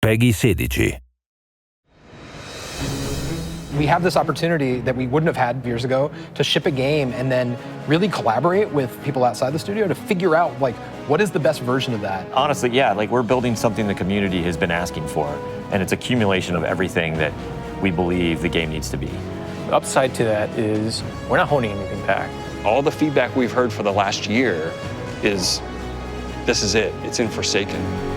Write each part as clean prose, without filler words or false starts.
Peggy 16. We have this opportunity that we wouldn't have had years ago to ship a game and then really collaborate with people outside the studio to figure out, like, what is the best version of that? Honestly, yeah, like we're building something the community has been asking for, and it's accumulation of everything that we believe the game needs to be. The upside to that is we're not holding anything back. All the feedback we've heard for the last year is, this is it, it's in Forsaken.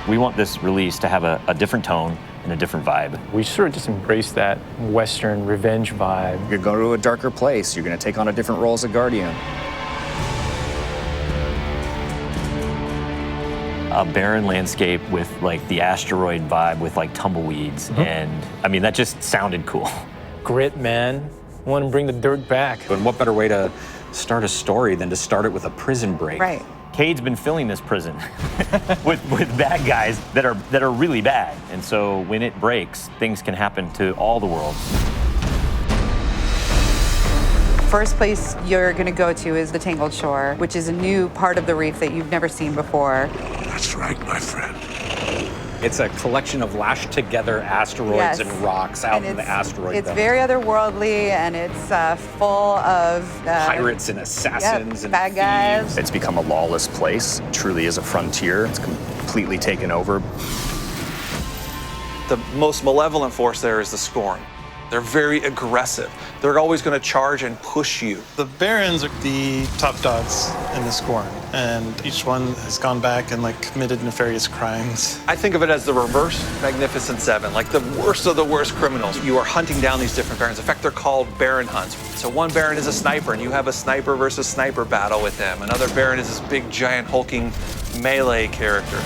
We want this release to have a different tone and a different vibe. We sort of just embrace that Western revenge vibe. You're going to a darker place. You're going to take on a different role as a guardian. A barren landscape with like the asteroid vibe with like tumbleweeds. And I mean, that just sounded cool. Grit, man. We want to bring the dirt back. And what better way to start a story than to start it with a prison break? Right. Cayde's been filling this prison with bad guys that are really bad. And so when it breaks, things can happen to all the world. First place you're going to go to is the Tangled Shore, which is a new part of the reef that you've never seen before. That's right, my friend. It's a collection of lashed together asteroids and rocks out in the asteroid It's belt. very otherworldly, and it's full of pirates and assassins and bad guys. It's become a lawless place. It truly is a frontier. It's completely taken over. The most malevolent force there is the Scorn. They're very aggressive. They're always going to charge and push you. The Barons are the top dogs in the Scorn, and each one has gone back and committed nefarious crimes. I think of it as the reverse Magnificent Seven, like the worst of the worst criminals. You are hunting down these different Barons. In fact, they're called Baron hunts. So one Baron is a sniper, and you have a sniper versus sniper battle with him. Another Baron is this big, giant, hulking melee character.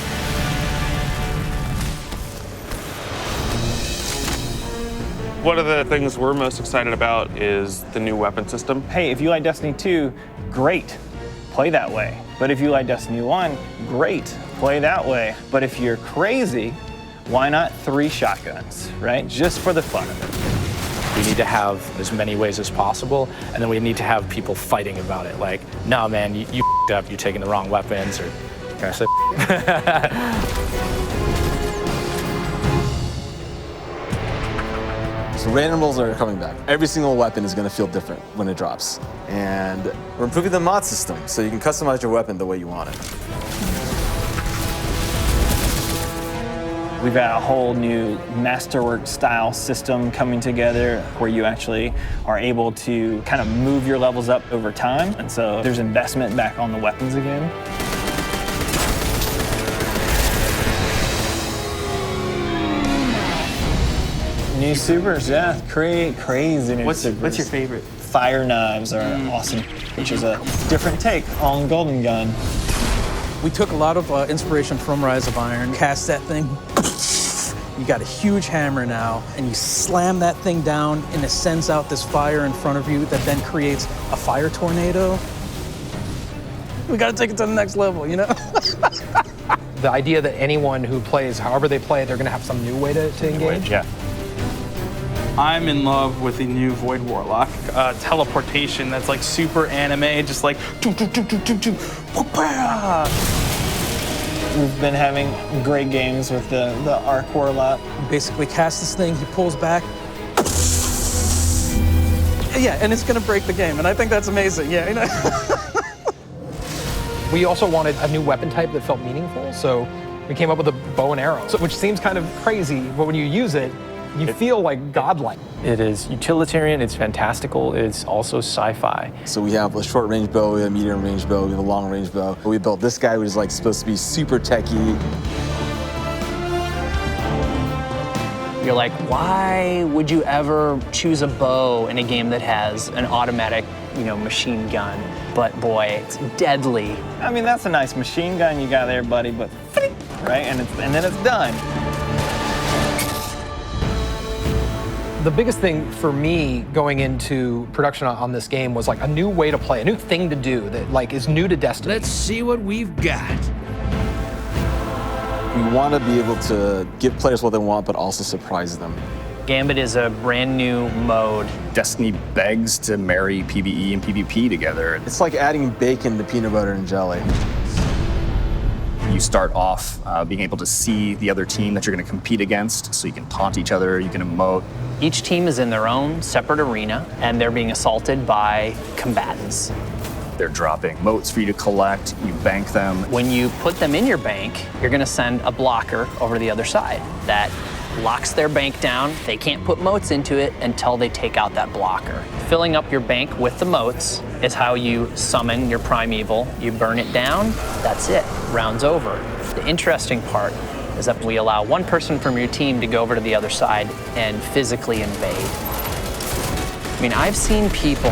One of the things we're most excited about is the new weapon system. Hey, if you like Destiny 2, great, play that way. But if you like Destiny 1, great, play that way. But if you're crazy, why not 3 shotguns, right? Just for the fun of it. We need to have as many ways as possible, and then we need to have people fighting about it. Like, no, man, you f***ed up, you're taking the wrong weapons, or can I say So randomables are coming back. Every single weapon is going to feel different when it drops. And we're improving the mod system, so you can customize your weapon the way you want it. We've got a whole new masterwork style system coming together where you actually are able to kind of move your levels up over time. And so there's investment back on the weapons again. New supers, yeah, crazy new supers. What's your favorite? Fire knives are awesome, which is a different take on Golden Gun. We took a lot of inspiration from Rise of Iron, cast that thing. You got a huge hammer now, and you slam that thing down, and it sends out this fire in front of you that then creates a fire tornado. We gotta take it to the next level, you know? The idea that anyone who plays, however they play, they're gonna have some new way to engage. Yeah. I'm in love with the new Void Warlock. Teleportation that's like super anime, just like We've been having great games with the Arc Warlock. You basically cast this thing, he pulls back. Yeah, and it's gonna break the game, and I think that's amazing, yeah. You know? We also wanted a new weapon type that felt meaningful, so we came up with a bow and arrow, which seems kind of crazy, but when you use it, you feel like godlike. It is utilitarian, it's fantastical, it's also sci-fi. So we have a short range bow, we have a medium range bow, we have a long range bow. We built this guy, which is supposed to be super techie. You're like, why would you ever choose a bow in a game that has an automatic, machine gun? But boy, it's deadly. I mean, that's a nice machine gun you got there, buddy, but right, and then it's done. The biggest thing for me going into production on this game was a new way to play, a new thing to do that is new to Destiny. Let's see what we've got. We want to be able to give players what they want, but also surprise them. Gambit is a brand new mode. Destiny begs to marry PvE and PvP together. It's like adding bacon to peanut butter and jelly. You start off being able to see the other team that you're going to compete against, so you can taunt each other, you can emote. Each team is in their own separate arena, and they're being assaulted by combatants. They're dropping motes for you to collect, you bank them. When you put them in your bank, you're gonna send a blocker over to the other side that locks their bank down. They can't put motes into it until they take out that blocker. Filling up your bank with the motes is how you summon your primeval. You burn it down, that's it, round's over. The interesting part is that we allow one person from your team to go over to the other side and physically invade. I mean, I've seen people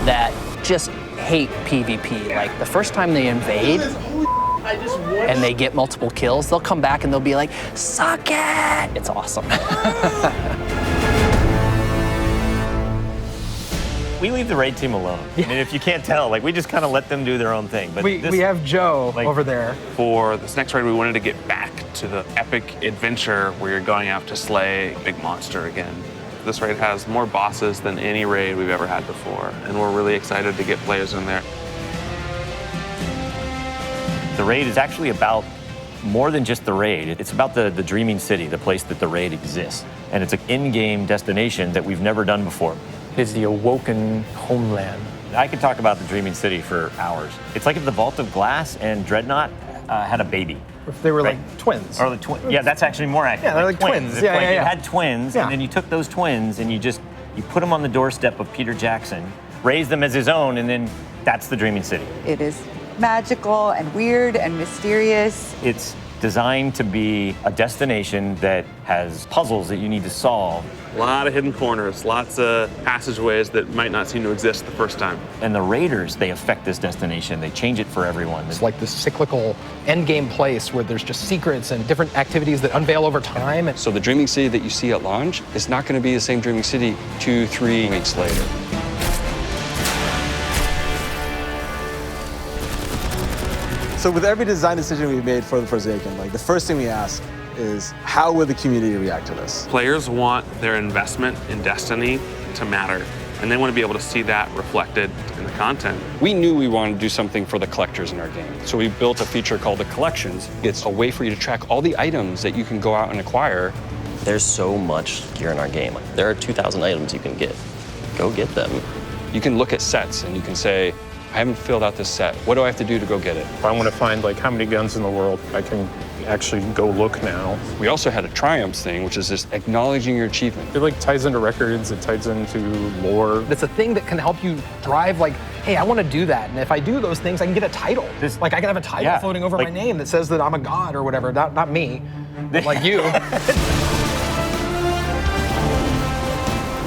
that just hate PvP. Like, the first time they invade and they get multiple kills, they'll come back and they'll be like, suck it! It's awesome. We leave the raid team alone. I mean, if you can't tell, like, we just kind of let them do their own thing. But We have Joe over there. For this next raid, we wanted to get back to the epic adventure where you're going out to slay a big monster again. This raid has more bosses than any raid we've ever had before, and we're really excited to get players in there. The raid is actually about more than just the raid. It's about the dreaming city, the place that the raid exists. And it's an in-game destination that we've never done before. It's the awoken homeland. I could talk about the dreaming city for hours. It's like if the Vault of Glass and Dreadnought had a baby. If they were like twins. Or the twins. Yeah, that's actually more accurate. Yeah, they're like twins. It's like you had twins, and then you took those twins and you put them on the doorstep of Peter Jackson, raised them as his own, and then that's the dreaming city. It is magical and weird and mysterious. It's designed to be a destination that has puzzles that you need to solve. A lot of hidden corners, lots of passageways that might not seem to exist the first time. And the raiders, they affect this destination. They change it for everyone. It's like this cyclical endgame place where there's just secrets and different activities that unveil over time. So the dreaming city that you see at launch is not going to be the same dreaming city 2-3 weeks later. So with every design decision we've made for the Forsaken, like the first thing we ask is, how will the community react to this? Players want their investment in Destiny to matter, and they want to be able to see that reflected in the content. We knew we wanted to do something for the collectors in our game, so we built a feature called the Collections. It's a way for you to track all the items that you can go out and acquire. There's so much gear in our game. There are 2,000 items you can get. Go get them. You can look at sets and you can say, I haven't filled out this set. What do I have to do to go get it? If I want to find like how many guns in the world, I can actually go look now. We also had a triumphs thing, which is just acknowledging your achievement. It like ties into records, it ties into lore. It's a thing that can help you drive like, hey, I want to do that. And if I do those things, I can get a title. Like I can have a title floating over my name that says that I'm a god or whatever. Not me, but like you.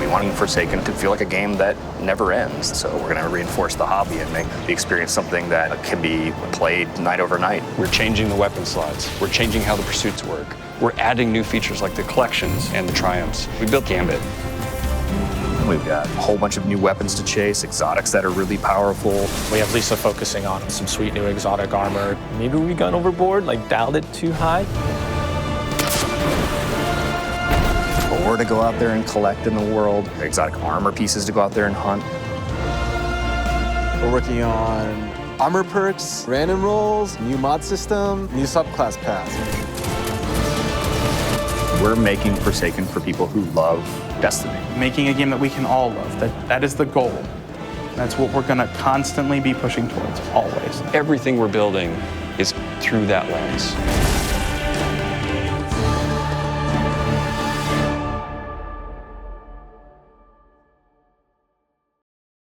We wanted Forsaken to feel like a game that never ends. So we're going to reinforce the hobby and make the experience something that can be played night over night. We're changing the weapon slots. We're changing how the pursuits work. We're adding new features like the collections and the triumphs. We built Gambit. We've got a whole bunch of new weapons to chase, exotics that are really powerful. We have Lisa focusing on some sweet new exotic armor. Maybe we gone overboard, like dialed it too high. Or to go out there and collect in the world, exotic armor pieces to go out there and hunt. We're working on armor perks, random rolls, new mod system, new subclass paths. We're making Forsaken for people who love Destiny. Making a game that we can all love. That is the goal. That's what we're going to constantly be pushing towards, always. Everything we're building is through that lens.